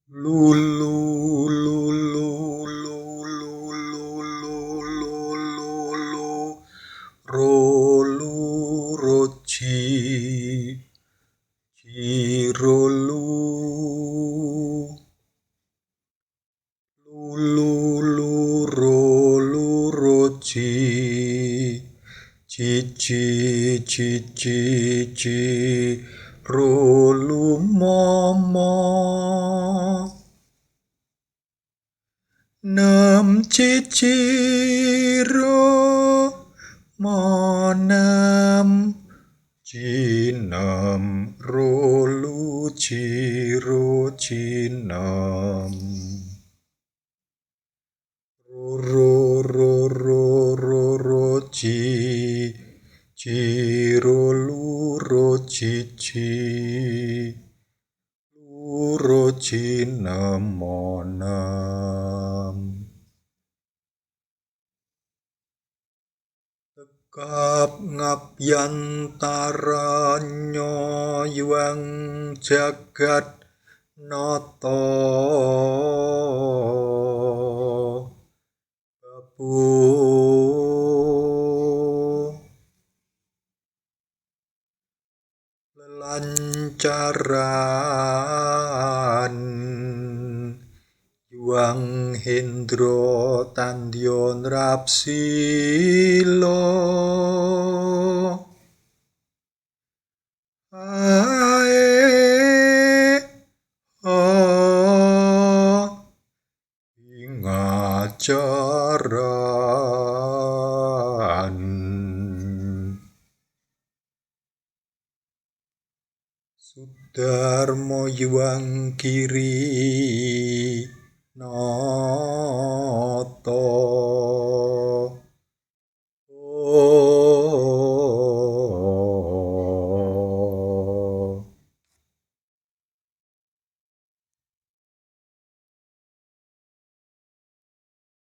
Lulu lulu lulu lulu lulu rolu roci cirolu lulu rolu roci cici cici ci rolu momo nam ciciro monam cinam rolu ciro cinam ro ro ro ro ro ci ciro luro cici luro cinam monam Kap ngap yantaranyo yuang jagat noto babu lelancaran yuang hendro tandyon rapsilo ae ingacaran Sudarmo yuang kiri noto